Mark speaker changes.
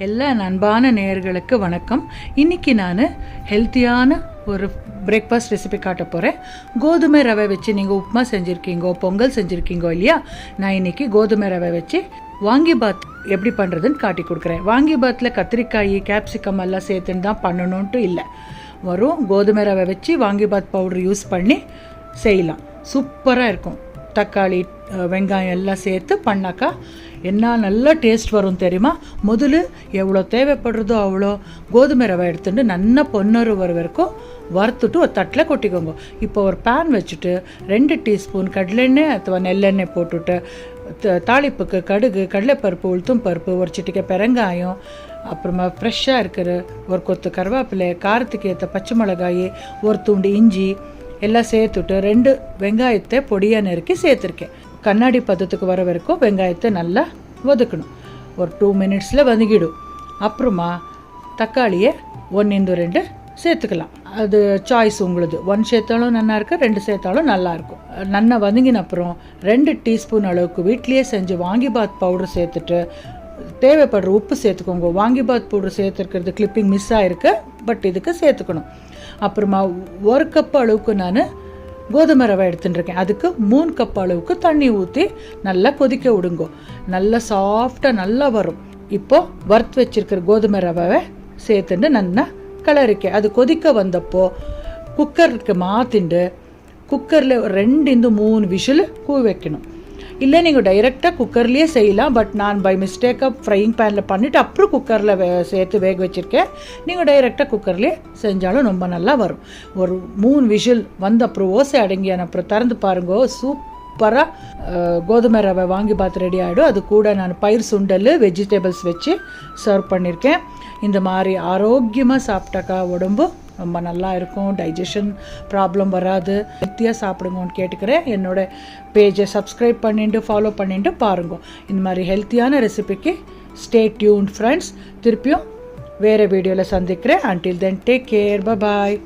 Speaker 1: எல்லா அன்பான நேயர்களுக்கு வணக்கம். இன்றைக்கி நான் ஹெல்த்தியான ஒரு பிரேக்ஃபாஸ்ட் ரெசிபி காட்ட போகிறேன். கோதுமை ரவை வச்சு நீங்கள் உப்புமா செஞ்சுருக்கீங்கோ, பொங்கல் செஞ்சுருக்கீங்கோ இல்லையா? நான் இன்றைக்கி கோதுமை ரவை வச்சு வாங்கிபாத் எப்படி பண்ணுறதுன்னு காட்டி கொடுக்குறேன். வாங்கிபாத்தில் கத்திரிக்காய், கேப்சிகம் எல்லாம் சேர்த்துன்னு தான் பண்ணணுன்ட்டு இல்லை. வரும் கோதுமை ரவை வச்சு வாங்கிபாத் பவுடர் யூஸ் பண்ணி செய்யலாம். சூப்பராக இருக்கும். தக்காளி, வெங்காயம் எல்லாம் சேர்த்து பண்ணாக்கா என்ன நல்ல டேஸ்ட் வரும் தெரியுமா? முதல்ல எவ்வளோ தேவைப்படுறதோ அவ்வளோ கோதுமை ரவை எடுத்துட்டு நல்லா பொன்னரு வர வரைக்கும் வறுத்துட்டு ஒரு தட்டில் கொட்டிக்கோங்க. இப்போ ஒரு பேன் வச்சுட்டு 2 டீஸ்பூன் கடலெண்ணெய் ಅಥವಾ நெல்லெண்ணெய் போட்டுட்டு தாளிப்புக்கு கடுகு, கடலைப்பருப்பு, உளுத்தும் பருப்பு, ஒரு சிட்டிக்கை பெருங்காயம், அப்புறமா ஃப்ரெஷ்ஷாக இருக்கிற ஒரு கொத்து கருவேப்பிலை, காரத்துக்கு ஏற்ற பச்சை மிளகாய், ஒரு துண்டு இஞ்சி எல்லாம் சேர்த்துட்டு 2 வெங்காயத்தை பொடியாக நறுக்கி சேர்த்துருக்கேன். கண்ணாடி பதத்துக்கு வர வரைக்கும் வெங்காயத்தை நல்லா வதக்கணும். ஒரு 2 மினிட்ஸில் வதங்கிடும். அப்புறமா தக்காளியை 1-2 சேர்த்துக்கலாம். அது சாய்ஸ் உங்களுது. 1 சேர்த்தாலும் நல்லா இருக்குது, 2 சேர்த்தாலும் நல்லாயிருக்கும். நல்லா வதங்கின அப்புறம் 2 டீஸ்பூன் அளவுக்கு வீட்லேயே செஞ்சு வாங்கிபாத் பவுடர் சேர்த்துட்டு தேவைப்படுற உப்பு சேர்த்துக்கோங்க. வாங்கிபாத் பவுடர் சேர்த்துருக்கிறது கிளிப்பிங் மிஸ் ஆகிருக்கு, பட் இதுக்கு சேர்த்துக்கணும். அப்புறமா 1 கப் அளவுக்கு நான் கோதுமை ரவை எடுத்துட்டுருக்கேன். அதுக்கு 3 கப் அளவுக்கு தண்ணி ஊற்றி நல்லா கொதிக்க விடுங்கோ. நல்லா சாஃப்டாக நல்லா வரும். இப்போது வறுத்து வச்சிருக்கிற கோதுமை ரவை சேர்த்துட்டு நல்லா கிளறிக்க. அது கொதிக்க வந்தப்போ குக்கருக்கு மாற்றிண்டு குக்கரில் 2-3 விசில் கூ வைக்கணும். இல்லை நீங்கள் டைரெக்டாக குக்கர்லேயே செய்யலாம். பட் நான் பை மிஸ்டேக்காக ஃப்ரையிங் பேனில் பண்ணிவிட்டு அப்புறம் குக்கரில் சேர்த்து வேக வச்சுருக்கேன். நீங்கள் டைரெக்டாக குக்கர்லேயே செஞ்சாலும் ரொம்ப நல்லா வரும். ஒரு 3 விசில் வந்த அப்புறம் ஓசை அடங்கியான அப்புறம் திறந்து பாருங்கோ. சூப்பராக கோதுமை ரவை வாங்கிபாத் ரெடி ஆகிடும். அது கூட நான் பயிர் சுண்டல், வெஜிடபிள்ஸ் வச்சு சர்வ் பண்ணியிருக்கேன். இந்த மாதிரி ஆரோக்கியமாக சாப்பிட்டாக்கா உடம்பு ரொம்ப நல்லா இருக்கும். டைஜஷன் ப்ராப்ளம் வராது. ஹெல்த்தியாக சாப்பிடுங்கன்னு கேட்டுக்கிறேன். என்னோட பேஜை சப்ஸ்கிரைப் பண்ணிட்டு ஃபாலோ பண்ணிட்டு பாருங்க. இந்த மாதிரி ஹெல்த்தியான ரெசிபிக்கு ஸ்டே டியூன் ஃப்ரெண்ட்ஸ். திருப்பியும் வேறு வீடியோவில் சந்திக்கிறேன். Until then take care. பாய்.